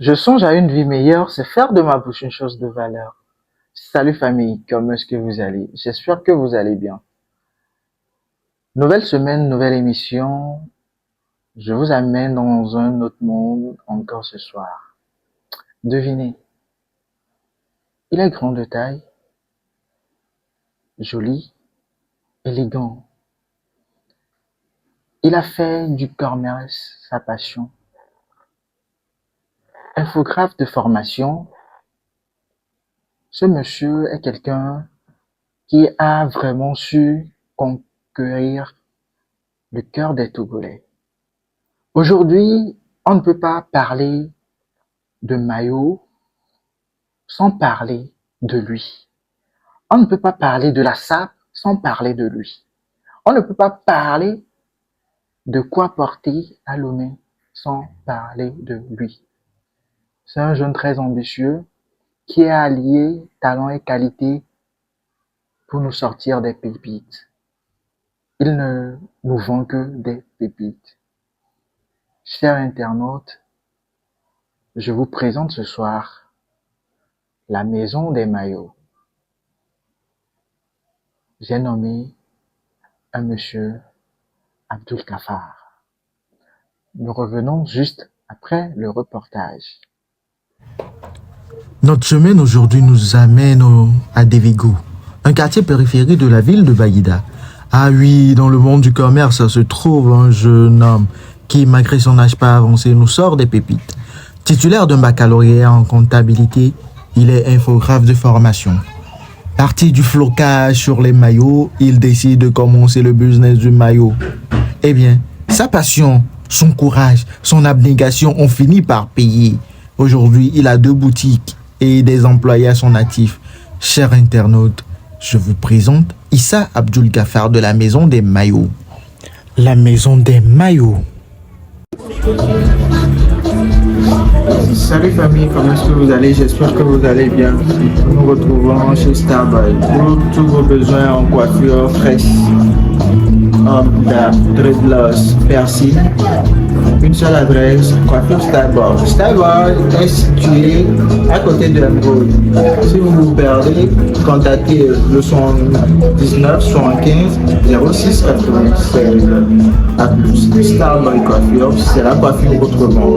Je songe à une vie meilleure, c'est faire de ma bouche une chose de valeur. Salut famille, comment est-ce que vous allez? J'espère que vous allez bien. Nouvelle semaine, nouvelle émission. Je vous amène dans un autre monde encore ce soir. Devinez, il est grand de taille, joli, élégant. Il a fait du commerce sa passion. Infographe de formation, ce monsieur est quelqu'un qui a vraiment su conquérir le cœur des Togolais. Aujourd'hui, on ne peut pas parler de Mayo sans parler de lui. On ne peut pas parler de la SAP sans parler de lui. On ne peut pas parler de quoi porter à Lomé sans parler de lui. C'est un jeune très ambitieux qui a allié talent et qualité pour nous sortir des pépites. Il ne nous vend que des pépites. Chers internautes, je vous présente ce soir la maison des maillots. J'ai nommé un monsieur Abdul Kafar. Nous revenons juste après le reportage. Notre chemin aujourd'hui nous amène à Devigo, un quartier périphérique de la ville de Baïda. Ah oui, dans le monde du commerce se trouve un jeune homme qui, malgré son âge pas avancé, nous sort des pépites. Titulaire d'un baccalauréat en comptabilité, il est infographe de formation. Parti du flocage sur les maillots, il décide de commencer le business du maillot. Eh bien, sa passion, son courage, son abnégation ont fini par payer. Aujourd'hui, il a 2 boutiques et des employés à son actif. Chers internautes, je vous présente Issa Abdul Ghaffar de la Maison des Maillots. La Maison des Maillots. Salut famille, comment est-ce que vous allez? J'espère que vous allez bien. Nous nous retrouvons chez Starboy pour tous vos besoins en coiffure fraîche, homme d'art, dreadlocks, persil. Une seule adresse, coiffure Starboy. Starboy est situé à côté de la route. Si vous vous perdez, contactez le 79 75 06 96. A plus, Starboy Coiffure, c'est la coiffure autrement.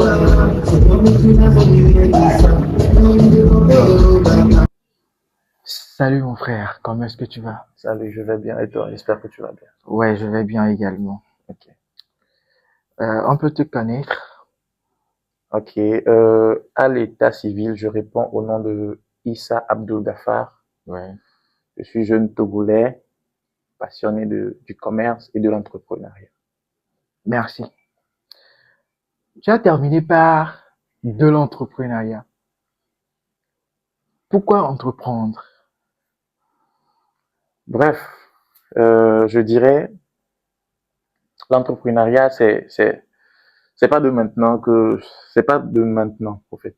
Salut mon frère, comment est-ce que tu vas? Salut, je vais bien et toi, j'espère que tu vas bien. Ouais, je vais bien également. Ok. On peut te connaître? Ok. À l'état civil, je réponds au nom de Issa Abdul Ghaffar. Ouais. Je suis jeune Togolais, passionné du commerce et de l'entrepreneuriat. Merci. Tu as terminé par de l'entrepreneuriat. Pourquoi entreprendre? Bref, je dirais, l'entrepreneuriat, c'est pas de maintenant c'est pas de maintenant, en fait.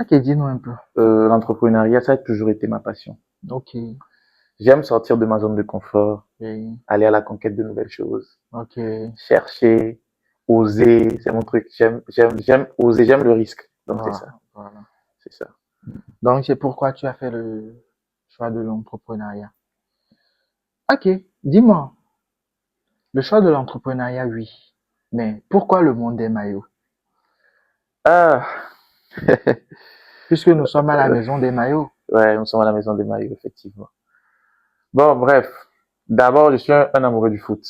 Ok, dis-nous un peu. L'entrepreneuriat, ça a toujours été ma passion. Ok. J'aime sortir de ma zone de confort, Oui. aller à la conquête de nouvelles choses, Ok. chercher, oser, c'est mon truc. J'aime oser, j'aime le risque. Donc c'est ça, Voilà. c'est ça. Donc c'est pourquoi tu as fait le choix de l'entrepreneuriat. Ok, dis-moi. Le choix de l'entrepreneuriat, oui. Mais pourquoi le monde des maillots? Ah, Puisque nous sommes à la maison des maillots. ouais, nous sommes à la maison des maillots, effectivement. Bon, bref. D'abord, je suis un amoureux du foot,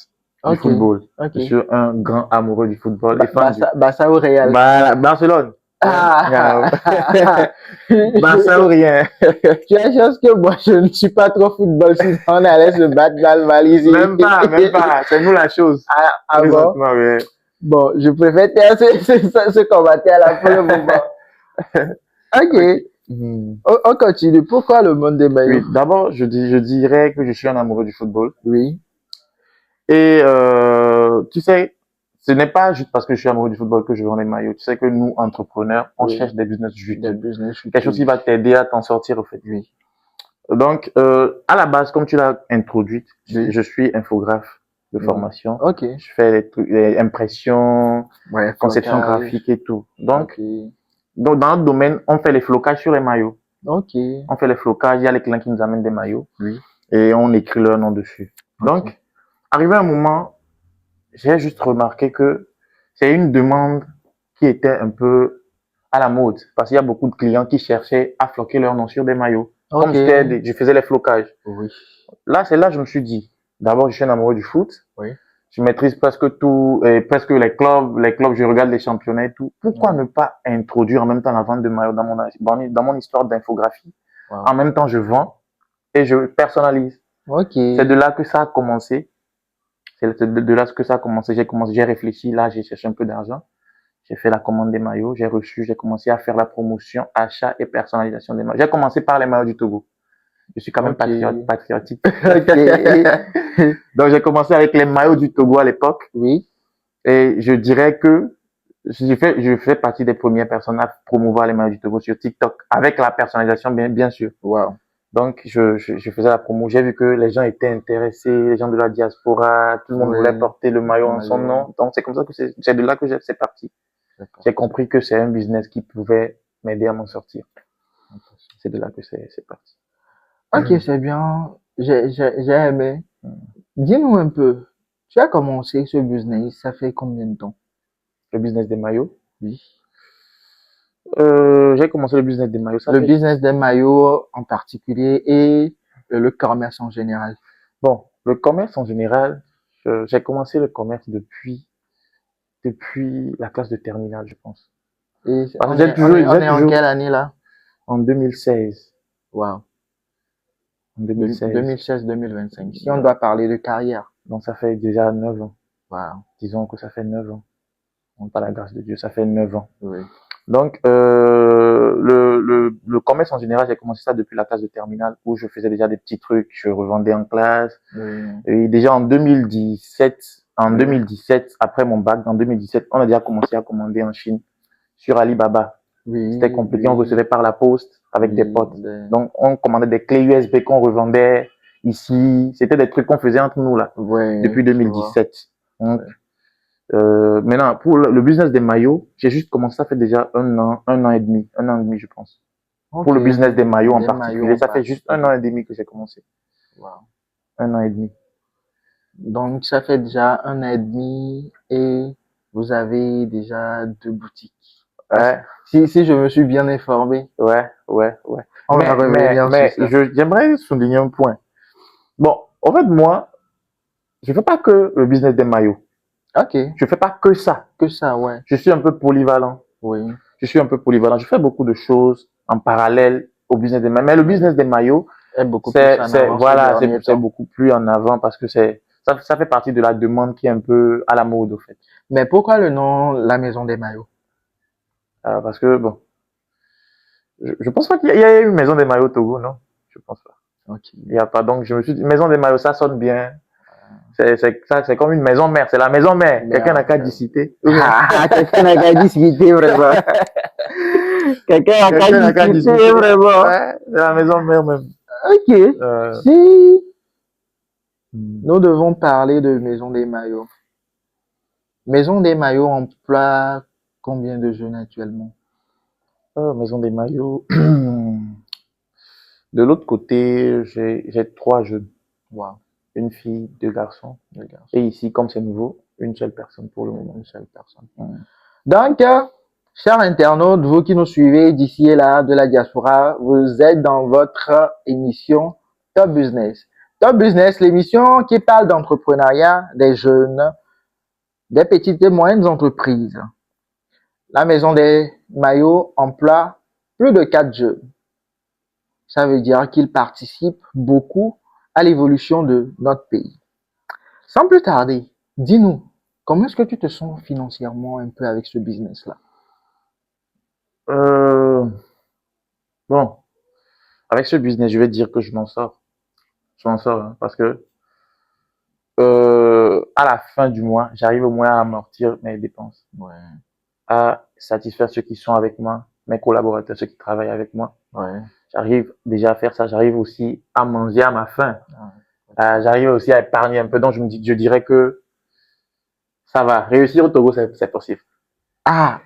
du Ok. football. Ok. Je suis un grand amoureux du football et fan Barça ou Real? Barcelone. Ah. Barça ou rien. Tu as chance que moi je ne suis pas trop football, sinon on allait se battre dans le valise. Même pas. C'est nous la chose. Ah bon? Présentement, ouais. Bon, je préfère taire ce commentaire-là pour le moment. Ok. On continue. Pourquoi le monde des Oui, maillots? d'abord, je dirais que je suis un amoureux du football. Oui. Et tu sais, ce n'est pas juste parce que je suis amoureux du football que je vends des maillots. Tu sais que nous, entrepreneurs, on Oui. cherche des business juteux. Des business Quelque chose qui va t'aider à t'en sortir, au fait. Oui. Donc, à la base, comme tu l'as introduite, Oui. je suis infographe de Oui. formation. Ok. Je fais les impressions, Ouais, conception flocage. graphique et tout. Donc, Ok. Donc, dans notre domaine, on fait les flocages sur les maillots. Ok. On fait les flocages, il y a les clients qui nous amènent des maillots. Oui. Et on écrit leur nom dessus. Ok. Donc, arrivé un moment, j'ai juste remarqué que c'est une demande qui était un peu à la mode. Parce qu'il y a beaucoup de clients qui cherchaient à floquer leur nom sur des maillots. Ok. Comme je faisais les flocages. Oui. Là, c'est là que je me suis dit, d'abord, je suis un amoureux du foot. Oui. Je maîtrise presque tout, et presque les clubs, je regarde les championnats et tout. Pourquoi ne pas introduire en même temps la vente de maillots dans mon histoire d'infographie? Wow. En même temps, je vends et je personnalise. Ok. C'est de là que ça a commencé. C'est de là que ça a commencé. J'ai réfléchi, là, j'ai cherché un peu d'argent. J'ai fait la commande des maillots, j'ai reçu, j'ai commencé à faire la promotion, achat et personnalisation des maillots. J'ai commencé par les maillots du Togo. Je suis quand même Ok. patriotique. Ok. Donc, j'ai commencé avec les maillots du Togo à l'époque. Oui. Et je dirais que je fais partie des premières personnes à promouvoir les maillots du Togo sur TikTok, avec la personnalisation, bien sûr. Wow. Donc, je faisais la promo. J'ai vu que les gens étaient intéressés, les gens de la diaspora, tout le monde Oui. voulait porter le maillot en son Maillot. nom. Donc, c'est comme ça que c'est de là que c'est parti. D'accord. J'ai compris que c'est un business qui pouvait m'aider à m'en sortir. C'est de là que c'est parti. Ok, c'est bien. J'ai aimé. Dis-nous un peu. Tu as commencé ce business, ça fait combien de temps? Le business des maillots. Oui. J'ai commencé le business des maillots. Le business des maillots en particulier et le commerce en général. Bon, le commerce en général, j'ai commencé le commerce depuis la classe de terminale, je pense. Et Parce on que est en quelle année là? En 2016. Wow. En 2016. 2016-2025. Si on doit parler de carrière. Donc ça fait déjà 9 ans. Wow. Disons que ça fait 9 ans. Par la grâce de Dieu, ça fait 9 ans. Oui. Donc, le commerce en général, j'ai commencé ça depuis la classe de terminale où je faisais déjà des petits trucs, je revendais en classe. Oui. Et déjà en 2017, après mon bac, en 2017, on a déjà commencé à commander en Chine sur Alibaba. Oui. C'était compliqué, on Oui. recevait par la poste avec Oui, des potes. Donc, on commandait des clés USB qu'on revendait ici. C'était des trucs qu'on faisait entre nous là, ouais, depuis 2017. Donc, Ouais. maintenant, pour le business des maillots, j'ai juste commencé, ça fait déjà un an et demi, je pense. Ok. Pour le business des maillots en Des particulier, maillots en ça fait juste un an et demi que j'ai commencé. Wow. Un an et demi. Donc, ça fait déjà un an et demi et vous avez déjà 2 boutiques. Ouais, Si je me suis bien informé. ouais. On va revenir Mais sur ça. j'aimerais souligner un point. Bon, en fait, moi, je fais pas que le business des maillots. Ok. Je fais pas que ça. Que ça, ouais. Je suis un peu polyvalent. Oui. Je suis un peu polyvalent. Je fais beaucoup de choses en parallèle au business des maillots. Mais le business des maillots, Est beaucoup plus en avant voilà, ces derniers c'est temps. beaucoup plus en avant parce que ça fait partie de la demande qui est un peu à la mode, au fait. Mais pourquoi le nom La Maison des Maillots? Parce que, bon, je pense pas qu'il y ait une maison des maillots au Togo, non? Je pense pas. Ok. Il y a pas. Donc, je me suis dit, maison des maillots, ça sonne bien. C'est comme une maison mère. C'est la maison mère. Quelqu'un n'a qu'à discuter. Quelqu'un n'a qu'à discuter, vraiment. Quelqu'un n'a qu'à discuter, vraiment. Ouais, c'est la maison mère même. Ok. Euh, Si nous devons parler de Maison des Maillots. Maison des Maillots emploie combien de jeunes actuellement? maison des maillots. De l'autre côté, j'ai 3 jeunes. Wow. Une fille, 2 garçons. Les gars. Et ici, comme c'est nouveau, une seule personne pour le moment. Une seule personne. Mm. Donc, chers internautes, vous qui nous suivez d'ici et là de la diaspora, vous êtes dans votre émission Top Business. Top Business, l'émission qui parle d'entrepreneuriat, des jeunes, des petites et moyennes entreprises. La Maison des Maillots emploie plus de 4 jeunes. Ça veut dire qu'ils participent beaucoup à l'évolution de notre pays. Sans plus tarder, dis-nous, comment est-ce que tu te sens financièrement un peu avec ce business-là? Bon, avec ce business, je vais dire que je m'en sors. Je m'en sors, hein, parce que à la fin du mois, j'arrive au moins à amortir mes dépenses, Ouais, à satisfaire ceux qui sont avec moi, mes collaborateurs, ceux qui travaillent avec moi. ouais. J'arrive déjà à faire ça. J'arrive aussi à manger à ma faim. Ah, J'arrive aussi à épargner un peu. Donc je dirais que ça va. Réussir au Togo, c'est possible. Ah,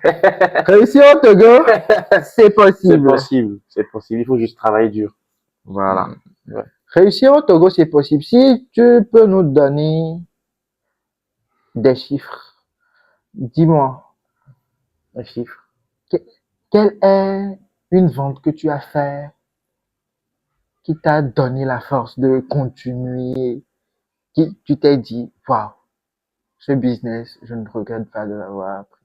réussir au Togo, c'est C'est possible. possible, c'est possible. Il faut juste travailler dur. Voilà. Ouais. Réussir au Togo, c'est possible. Si tu peux nous donner des chiffres, dis-moi, Un chiffre. que- quelle est une vente que tu as faite qui t'a donné la force de continuer, qui tu t'es dit, waouh, ce business, je ne regrette pas de l'avoir appris.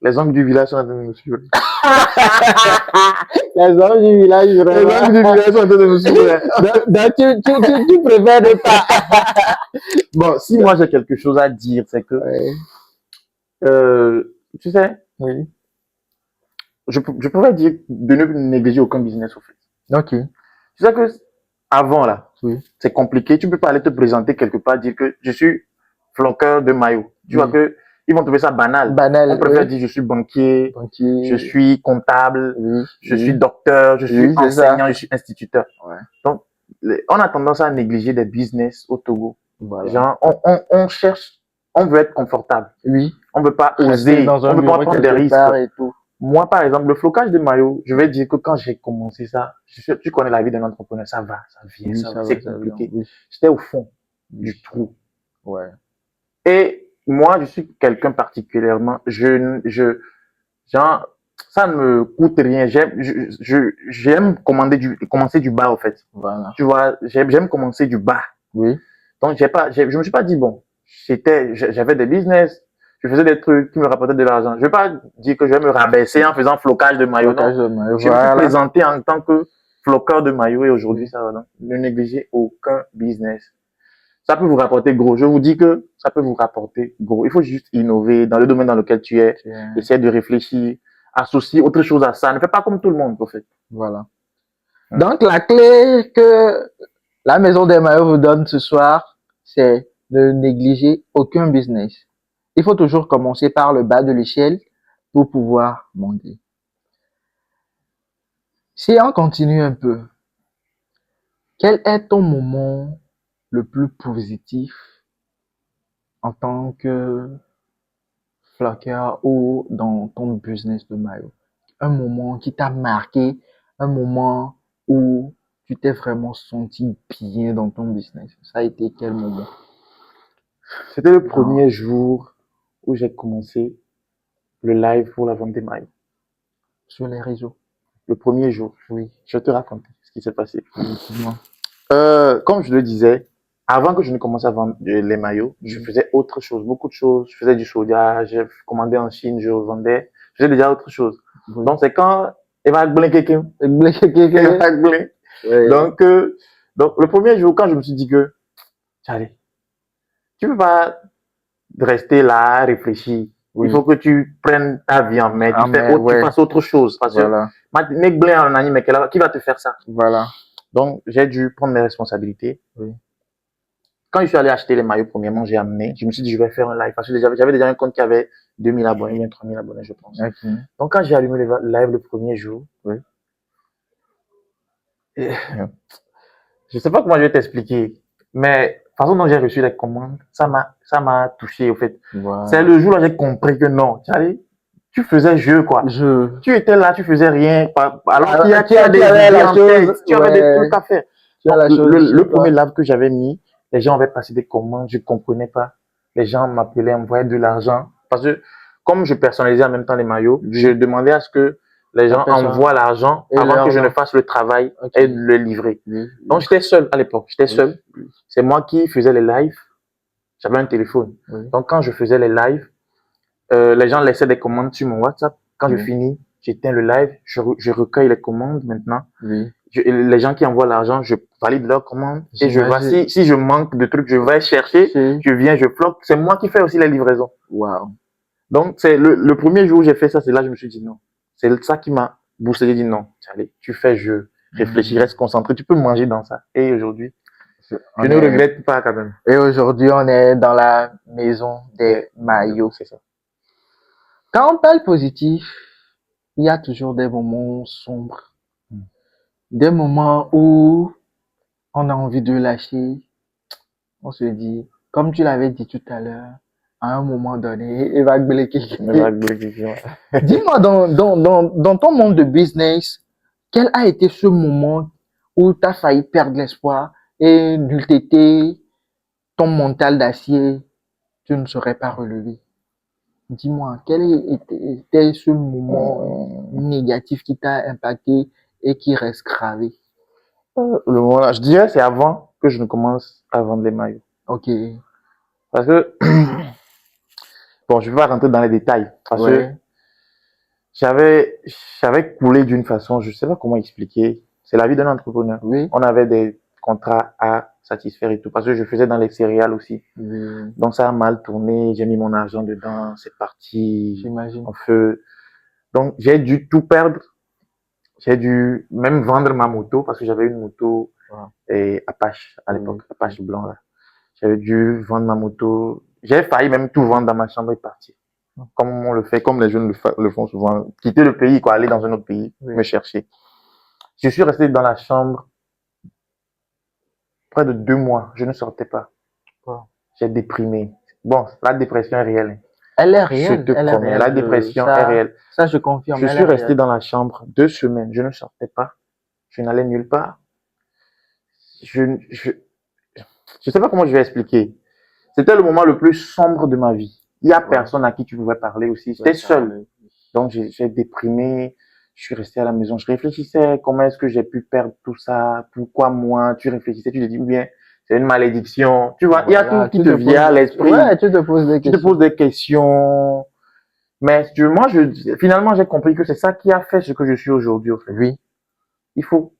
Les hommes du village sont en train de me suivre. Les hommes du village, Les vraiment. hommes du village sont en train de me suivre. Donc, tu préfères ne pas. Bon, si moi j'ai quelque chose à dire, c'est que, Ouais. tu sais, Oui. je pourrais dire de ne négliger aucun business au fait. Ok. Tu sais que avant là, Oui. c'est compliqué. Tu peux pas aller te présenter quelque part, dire que je suis floqueur de maillot. Tu vois Oui. que ils vont trouver ça banal. Banal, On préfère oui. dire je suis banquier, Banquier. je suis comptable, Oui. je Oui. suis docteur, je suis Oui, c'est ça. enseignant, je suis instituteur. Ouais. Donc, on a tendance à négliger des business au Togo. Voilà. Genre, on cherche, on veut être confortable. Oui. On veut pas Rester oser, dans on un veut pas bureau prendre des quelque risques. part et tout. Moi, par exemple, le flocage de maillot, je vais dire que quand j'ai commencé ça, tu connais la vie d'un entrepreneur, ça va, ça vient, Oui, ça va, ça c'est va, ça vient. compliqué. Oui. J'étais au fond Oui. du trou. Ouais. Et moi, je suis quelqu'un particulièrement, genre, ça ne me coûte rien. J'aime commencer du bas, en fait. Voilà. Tu vois, j'aime commencer du bas. Oui. Donc, je me suis pas dit, bon, j'avais des business, je faisais des trucs qui me rapportaient de l'argent. Je vais pas dire que je vais me rabaisser en faisant flocage de maillot, non. Flocage de maillot. Je me suis Voilà. présenté en tant que floqueur de maillot et aujourd'hui, Oui. ça va, non. Ne négligez aucun business. Ça peut vous rapporter gros. Je vous dis que ça peut vous rapporter gros. Il faut juste innover dans le domaine dans lequel tu es. Tiens. Essaie de réfléchir. Associe autre chose à ça. Ne fais pas comme tout le monde, en fait. Voilà. Donc, la clé que la maison des maillots vous donne ce soir, c'est de négliger aucun business. Il faut toujours commencer par le bas de l'échelle pour pouvoir monter. Si on continue un peu, quel est ton moment le plus positif en tant que floqueur ou dans ton business de maillot? Un moment qui t'a marqué, un moment où tu t'es vraiment senti bien dans ton business. Ça a été quel moment? C'était le Non. premier jour où j'ai commencé le live pour la vente des maillots. Sur les réseaux. Le premier jour. Oui. Je vais te raconter ce qui s'est passé. Effectivement. Comme je le disais, avant que je ne commence à vendre les maillots, je faisais autre chose, beaucoup de choses. Je faisais du soudage, je commandais en Chine, je revendais. Je faisais déjà autre chose. Oui. Donc, c'est quand Eva Gblin quelqu'un. Oui. Eva Gblin. Donc, le premier jour, quand je me suis dit que, allez, tu peux pas rester là, réfléchir. Oui. Il faut que tu prennes ta vie en main, En main, tu fasses autre chose. Parce Voilà. que, mec Gblin en anime, qui va te faire ça? Voilà. Donc, j'ai dû prendre mes responsabilités. Oui. Quand je suis allé acheter les maillots, premièrement, je me suis dit, je vais faire un live. Parce que j'avais déjà un compte qui avait 2000 abonnés, bien 3000 abonnés, je pense. Ok. Donc, quand j'ai allumé le live le premier jour, Oui. je sais pas comment je vais t'expliquer, mais la façon dont j'ai reçu les commandes, ça m'a touché, au fait. Voilà. C'est le jour où j'ai compris que non, tu faisais jeu, quoi. Tu étais là, tu faisais rien, alors qu'il y a, tu as des idées en tête, tu avais des trucs à faire. Donc, le premier live que j'avais mis, les gens avaient passé des commandes, je comprenais pas. Les gens m'appelaient, envoyaient de l'argent. Parce que, comme je personnalisais en même temps les maillots, je demandais à ce que les gens envoient l'argent avant que je ne fasse le travail et le livrer. Donc, j'étais seul à l'époque. J'étais seul. C'est moi qui faisais les lives. J'avais un téléphone. Donc, quand je faisais les lives, les gens laissaient des commandes sur mon WhatsApp. Quand je finis, j'éteins le live, je recueille les commandes maintenant. Les gens qui envoient l'argent, je valide leurs commandes et je vois si je manque de trucs, je vais chercher, je viens, je floque. C'est moi qui fais aussi les livraisons. Wow. Donc, c'est le premier jour où j'ai fait ça, c'est là que je me suis dit non. C'est ça qui m'a boosté. J'ai dit non, allez, tu fais jeu, réfléchis, reste concentré, tu peux manger dans ça. Et aujourd'hui, je ne regrette pas quand même. Et aujourd'hui, on est dans la maison des maillots. C'est ça. Quand on parle positif, il y a toujours des moments sombres. Des moments où on a envie de lâcher. On se dit, comme tu l'avais dit tout à l'heure, à un moment donné, il va bloquer. Ouais. Dis-moi, dans ton monde de business, quel a été ce moment où tu as failli perdre l'espoir et n'eût été ton mental d'acier, tu ne serais pas relevé? Dis-moi, était ce moment négatif qui t'a impacté et qui reste gravé? Le moment là, je dirais c'est avant que je ne commence à vendre les maillots. Ok, Parce que, bon, je vais pas rentrer dans les détails. Parce que ouais, j'avais coulé d'une façon, je sais pas comment expliquer. C'est la vie d'un entrepreneur. oui, On avait des contrats à satisfaire et tout. Parce que je faisais dans les céréales aussi. oui, Donc ça a mal tourné. J'ai mis mon argent dedans. C'est parti j'imagine. en feu. Donc j'ai dû tout perdre. J'ai dû même vendre ma moto parce que j'avais une moto Wow. Apache à Oui, l'époque, Apache blanc là. J'avais dû vendre ma moto. J'ai failli même tout vendre dans ma chambre et partir. Comme on le fait, comme les jeunes le font souvent. Quitter le pays, quoi, aller dans un autre pays, oui, me chercher. Je suis resté dans la chambre près de 2 mois. Je ne sortais pas. wow. J'ai déprimé. Bon, la dépression est réelle. Elle est Je réelle, te elle est promets, la réelle. dépression est réelle. Ça, je confirme, Je elle suis est resté réelle. dans la chambre 2 semaines. Je ne sortais pas. Je n'allais nulle part. Je sais pas comment je vais expliquer. C'était le moment le plus sombre de ma vie. Il y a Ouais. personne à qui tu pouvais parler aussi. J'étais seul. Donc, j'ai déprimé. Je suis resté à la maison. Je réfléchissais comment est-ce que j'ai pu perdre tout ça? Pourquoi moi? Tu réfléchissais, tu te dis, ou bien c'est une malédiction. Tu vois, il y a Voilà, tout qui te vient à l'esprit. Ouais, tu te poses des Tu te questions. poses des questions. Mais moi, finalement, j'ai compris que c'est ça qui a fait ce que je suis aujourd'hui, au fait. Oui, Il faut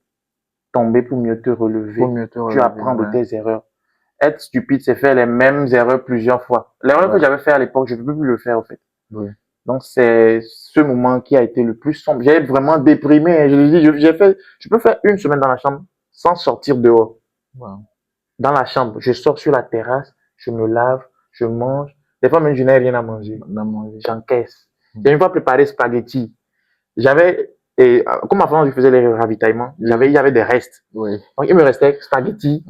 tomber pour mieux te relever. faut mieux te Tu relever, apprends de ouais. tes erreurs. Être stupide, c'est faire les mêmes erreurs plusieurs fois. L'erreur Ouais. que j'avais fait à l'époque, je ne peux plus le faire, au fait. Oui. Donc, c'est ce moment qui a été le plus sombre. J'ai vraiment déprimé. Je lui dis, je peux faire une semaine dans la chambre sans sortir dehors. Wow. Dans la chambre, je sors sur la terrasse, je me lave, je mange. Des fois, même, je n'ai rien à manger. J'encaisse. J'ai une fois préparé spaghetti. Comme avant, je faisais les ravitaillements, il y avait des restes. Oui. Donc, il me restait spaghetti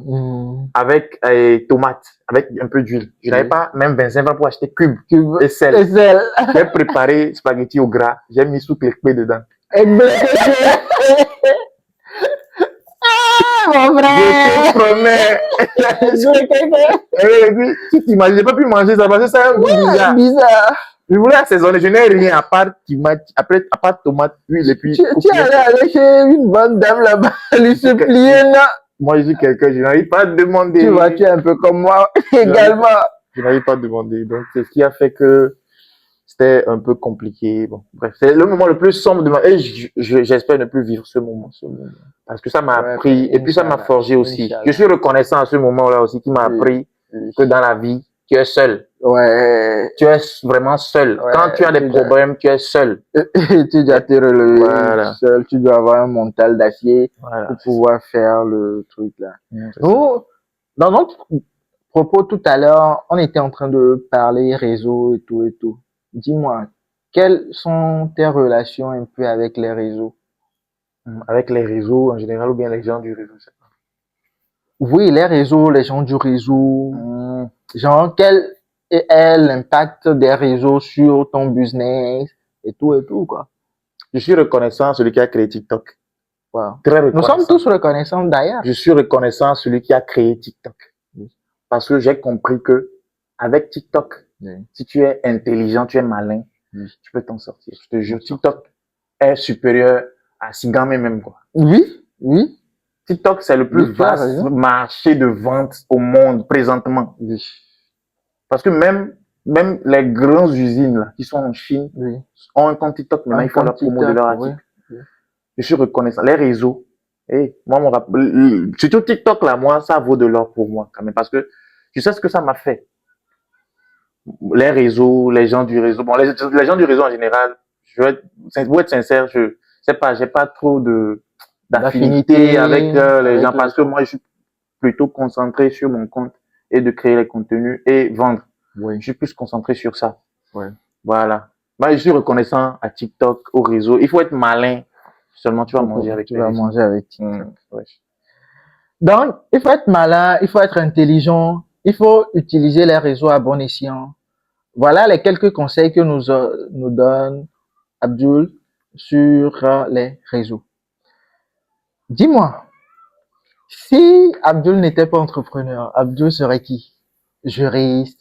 avec tomates, avec un peu d'huile. Je n'avais pas même 25 francs pour acheter cube et sel. J'ai préparé spaghetti au gras, j'ai mis sous clé dedans. Mon Je te promets. Tu t'imagines, j'ai pas pu manger ça parce que c'est un goût bizarre. Bizarre. Je voulais assaisonner, je n'ai rien à part tomate, huile et puis. Tu es allé aller chez une bonne dame là-bas, lui supplier, non? Moi, je suis quelqu'un, je n'arrive pas à demander. Tu vois, tu es un peu comme moi également. Je n'arrive pas à demander. Donc, c'est ce qui a fait que c'était un peu compliqué. Bon, bref, c'est le moment le plus sombre de ma vie. Et j'espère ne plus vivre ce moment. Parce que ça m'a appris, et puis ça m'a forgé aussi. Je suis reconnaissant à ce moment-là aussi qui m'a appris que dans la vie, tu es seul. Ouais. Tu es vraiment seul. Ouais, quand tu as des problèmes, tu es seul. Tu dois te relever Voilà. seul. Tu dois avoir un mental d'acier Voilà. pour pouvoir faire le truc là. Nous, dans notre propos tout à l'heure, on était en train de parler réseau et tout et tout. Dis-moi, quelles sont tes relations un peu avec les réseaux? Avec les réseaux en général ou bien les gens du réseau? Oui, les réseaux, les gens du réseau. Genre, quel est l'impact des réseaux sur ton business et tout, quoi. Je suis reconnaissant à celui qui a créé TikTok. Wow. Très Nous reconnaissant. sommes tous reconnaissants d'ailleurs. Je suis reconnaissant à celui qui a créé TikTok. Parce que j'ai compris que avec TikTok, si tu es intelligent, tu es malin, tu peux t'en sortir. Je te jure, TikTok est supérieur à Sigame même, quoi. Oui, oui. TikTok, c'est le plus vaste marché de vente au monde présentement. Oui. Parce que même les grandes usines là, qui sont en Chine ont un compte TikTok, mais ils font la promo de leur article. Je suis reconnaissant. Les réseaux, moi, surtout TikTok là, moi, ça vaut de l'or pour moi quand même. Parce que tu sais ce que ça m'a fait. Les réseaux, les gens du réseau. Bon, les gens du réseau en général, pour être sincère, je sais pas, j'ai pas trop d'affinité avec les gens parce que moi, je suis plutôt concentré sur mon compte et de créer les contenus et vendre. Oui. Je suis plus concentré sur ça. Ouais. Voilà. Moi, je suis reconnaissant à TikTok, au réseau. Il faut être malin. Seulement, tu vas manger avec TikTok. Ouais. Donc, il faut être malin, il faut être intelligent, il faut utiliser les réseaux à bon escient Voilà les quelques conseils que nous donne Abdul sur les réseaux. Dis-moi, si Abdul n'était pas entrepreneur, Abdul serait qui? Juriste,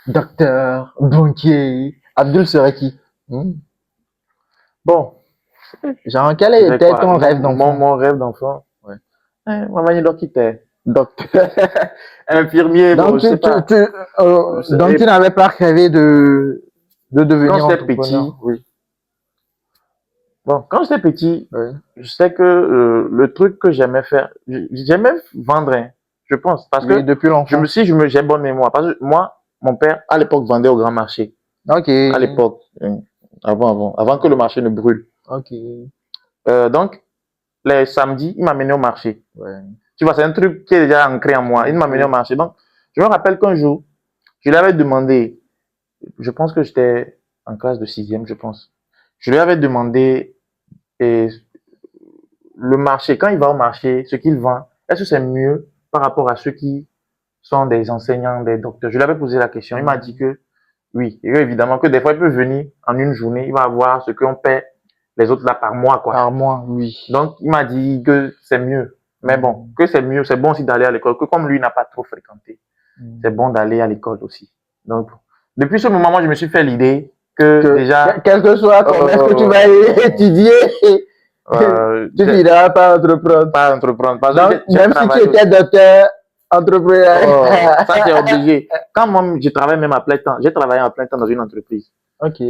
docteur, banquier. Abdul serait qui? Hmm. Bon, Genre, quel c'est était quoi? ton rêve d'enfant? Mon rêve d'enfant. Ouais. Maman, il doit quitter. Docteur. Infirmier, bon, Donc, je sais pas. donc tu n'avais pas rêvé de Quand devenir j'étais petit, entrepreneur? Oui. bon, quand j'étais petit, Oui. je sais que le truc que j'aimais faire, j'aimais vendre, hein, je pense, parce Oui, que depuis l'enfance. j'ai bonne mémoire, parce que moi, mon père, à l'époque, vendait au grand marché. Ok. À l'époque, avant que le marché ne brûle. Ok. Donc, les samedis, il m'amenait au marché. Ouais. Tu vois, c'est un truc qui est déjà ancré en moi. Il m'amenait au Oui. marché. Donc, je me rappelle qu'un jour, je lui avais demandé, je pense que j'étais en classe de sixième, je pense. Je lui avais demandé, et le marché, quand il va au marché, ce qu'il vend, est-ce que c'est mieux par rapport à ceux qui sont des enseignants, des docteurs? Je lui avais posé la question. Il m'a dit que oui. Et que, évidemment, que des fois, il peut venir en une journée, il va avoir ce qu'on paie les autres là par mois, quoi. Par mois, oui. Donc, il m'a dit que c'est mieux. Mais bon, que c'est mieux, c'est bon aussi d'aller à l'école, que comme lui n'a pas trop fréquenté, c'est bon d'aller à l'école aussi. Donc, depuis ce moment, moi, je me suis fait l'idée que déjà, quel que soit ton est-ce que tu vas étudier, tu j'ai finiras par entreprendre. pas entreprendre. Parce Donc, que j'ai même si tu travaillé étais aussi. docteur, entrepreneur. Oh, ça, c'est obligé. Quand moi, je travaille même à plein temps, j'ai travaillé à plein temps dans une entreprise Ok.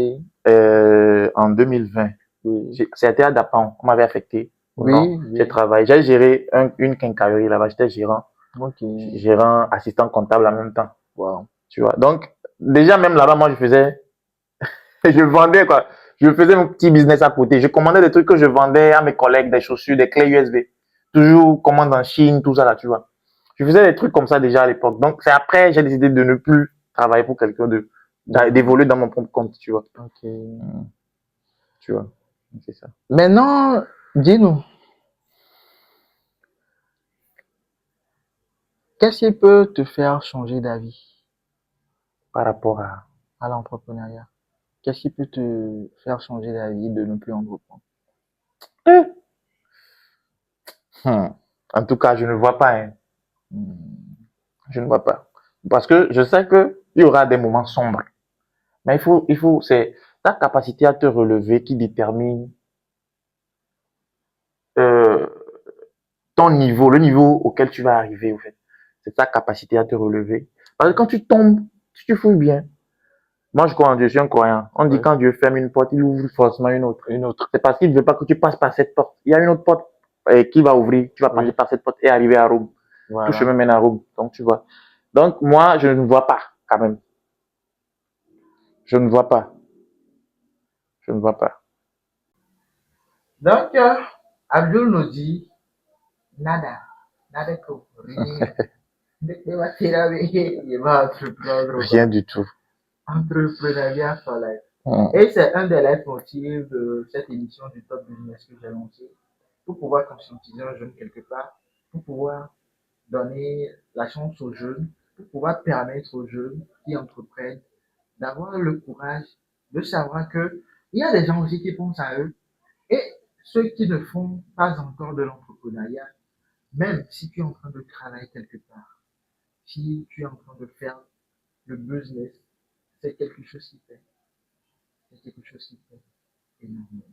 en 2020. Oui. C'était à Dapan, on m'avait affecté au nord. Oui, J'ai oui. travaillé, j'ai géré une quincaillerie là-bas, j'étais Ok. gérant, assistant comptable en même temps. Wow. Tu vois. Donc, déjà, même là-bas, moi, je vendais, quoi. Je faisais mon petit business à côté. Je commandais des trucs que je vendais à mes collègues, des chaussures, des clés USB. Toujours commande en Chine, tout ça là, tu vois. Je faisais des trucs comme ça déjà à l'époque. Donc, c'est après, j'ai décidé de ne plus travailler pour quelqu'un d'évoluer dans mon propre compte, tu vois. Ok. Tu vois. C'est ça. Maintenant, dis-nous, qu'est-ce qui peut te faire changer d'avis Par rapport à l'entrepreneuriat? Qu'est-ce qui peut te faire changer d'avis de ne plus entreprendre? En tout cas, je ne vois pas, hein. Hmm. Je ne vois pas. Parce que je sais que il y aura des moments sombres. Mais c'est ta capacité à te relever qui détermine euh, ton niveau, le niveau auquel tu vas arriver, en fait. C'est ta capacité à te relever. Parce que quand tu tombes, si tu fouilles bien, moi je crois en Dieu, je suis un croyant. On dit Ouais. quand Dieu ferme une porte, il ouvre forcément une autre. Une autre. C'est parce qu'il ne veut pas que tu passes par cette porte. Il y a une autre porte qui va ouvrir, tu vas passer Oui. par cette porte et arriver à Rome. Tout chemin Voilà. mène à Rome. Donc tu vois. Donc moi, je ne vois pas quand même. Je ne vois pas. Je ne vois pas. Donc, Abdul nous dit, nada, nada que rien. Il va entreprendre. Rien du tout. Entrepreneuriat for life. Et c'est un des leitmotifs de cette émission du Top Business que j'ai lancé pour pouvoir conscientiser un jeune quelque part, pour pouvoir donner la chance aux jeunes, pour pouvoir permettre aux jeunes qui entreprennent d'avoir le courage de savoir que il y a des gens aussi qui pensent à eux et ceux qui ne font pas encore de l'entrepreneuriat, même si tu es en train de travailler quelque part, si tu es en train de faire le business, c'est quelque chose qui fait. C'est quelque chose qui fait énormément.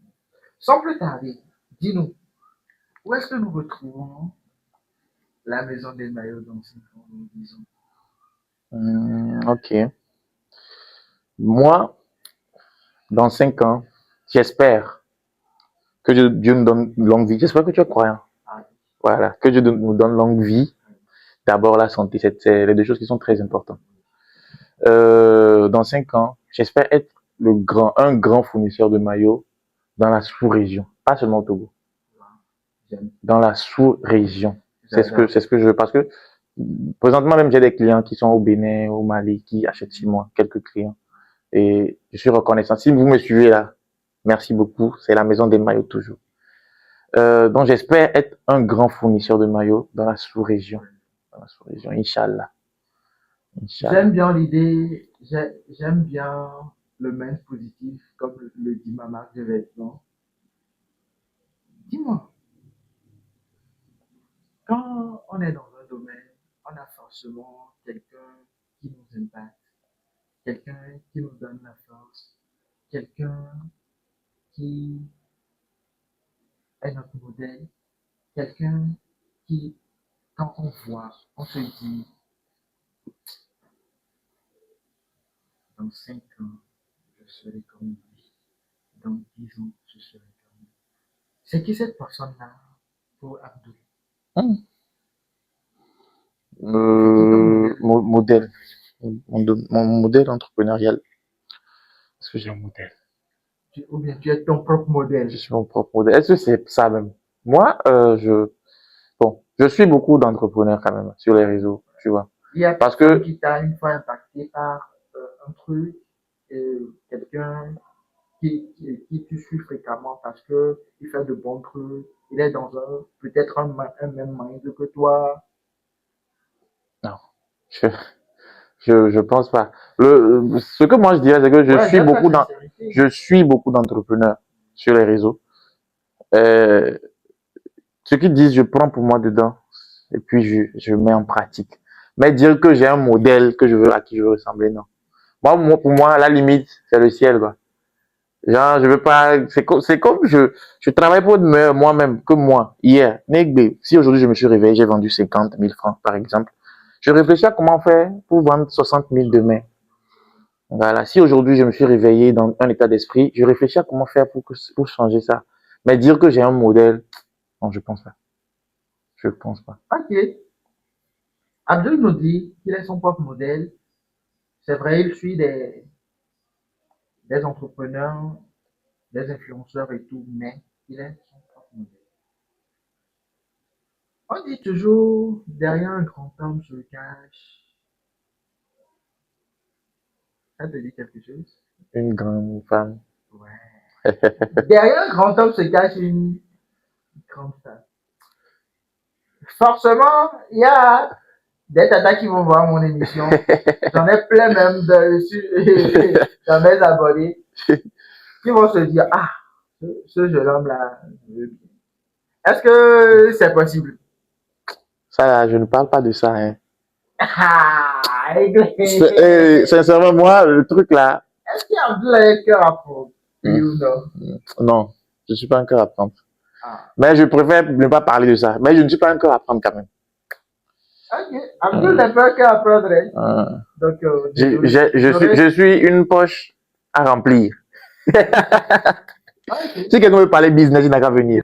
Sans plus tarder, dis-nous, où est-ce que nous retrouvons la maison des maillots dans 5 ans, nous disons? Ok. Moi, dans 5 ans, j'espère que Dieu nous donne longue vie. J'espère que tu es croyant. Voilà. Que Dieu nous donne longue vie. D'abord, la santé. C'est les deux choses qui sont très importantes. Dans 5 ans, j'espère être un grand fournisseur de maillots dans la sous-région. Pas seulement au Togo. Dans la sous-région. C'est ce que je veux. Parce que, présentement, même, j'ai des clients qui sont au Bénin, au Mali, qui achètent chez moi. Quelques clients. Et je suis reconnaissant. Si vous me suivez là, merci beaucoup. C'est la maison des maillots toujours. Donc j'espère être un grand fournisseur de maillots dans la sous-région. Dans la sous-région, Inch'Allah. Inch'Allah. J'aime bien l'idée, j'aime bien le mind positif, comme le dit ma marque de vêtements. Dis-moi, quand on est dans un domaine, on a forcément quelqu'un qui nous impacte, quelqu'un qui nous donne la force, quelqu'un qui est notre modèle, quelqu'un qui, quand on voit, on se dit, dans 5 ans, je serai comme lui. Dans 10 ans, je serai comme lui. C'est qui cette personne-là pour Abdul? Hum. C'est qui ton modèle? Modèle. Mon modèle entrepreneurial. Est-ce que j'ai un modèle? Ou bien tu es ton propre modèle? Je suis mon propre modèle. Est-ce que c'est ça même? Moi, bon, je suis beaucoup d'entrepreneurs quand même sur les réseaux, tu vois. Il y a Parce personne que, qui t'a une fois impacté par un truc, quelqu'un qui tu suis fréquemment parce que il fait de bons trucs, il est dans peut-être un même mind que toi. non, je, je pense pas. Ce que moi je dirais, c'est que Ouais, j'aime ta sincérité. je suis beaucoup d'entrepreneurs sur les réseaux. Euh, Ce qu'ils disent, je prends pour moi dedans et puis je mets en pratique. Mais dire que j'ai un modèle que je veux, à qui je veux ressembler, non. Pour moi, la limite, c'est le ciel, quoi. Genre, je veux pas, c'est comme je travaille pour moi-même, que moi. Hier, si aujourd'hui je me suis réveillé, j'ai vendu 50 000 francs, par exemple, je réfléchis à comment faire pour vendre 60 000 demain. Voilà. Si aujourd'hui je me suis réveillé dans un état d'esprit, je réfléchis à comment faire pour changer ça. Mais dire que j'ai un modèle, non, je pense pas. Je pense pas. Ok. Abdul nous dit qu'il est son propre modèle. C'est vrai, il suit des entrepreneurs, des influenceurs et tout, mais il est son propre modèle. On dit toujours, derrière un grand homme se cache. Ça te dit quelque chose? Une grande femme. Ouais. Derrière un grand homme se cache une grande femme. Forcément, il y a des tatas qui vont voir mon émission. J'en ai plein même dans mes abonnés qui vont se dire, ah, ce jeune homme-là, est-ce que c'est possible? Ça, je ne parle pas de ça, hein. Ah, Sincèrement, moi, le truc là, est-ce qu'il y a un cœur à prendre? Oui ou non? non, je suis pas un cœur à prendre. Ah. Mais je préfère ne pas parler de ça. Mais je ne suis pas un cœur à prendre quand même. Ok, Abdul n'est pas un cœur à prendre. Hein. Donc, je suis une poche à remplir. okay. Si quelqu'un veut parler business, il n'a qu'à venir.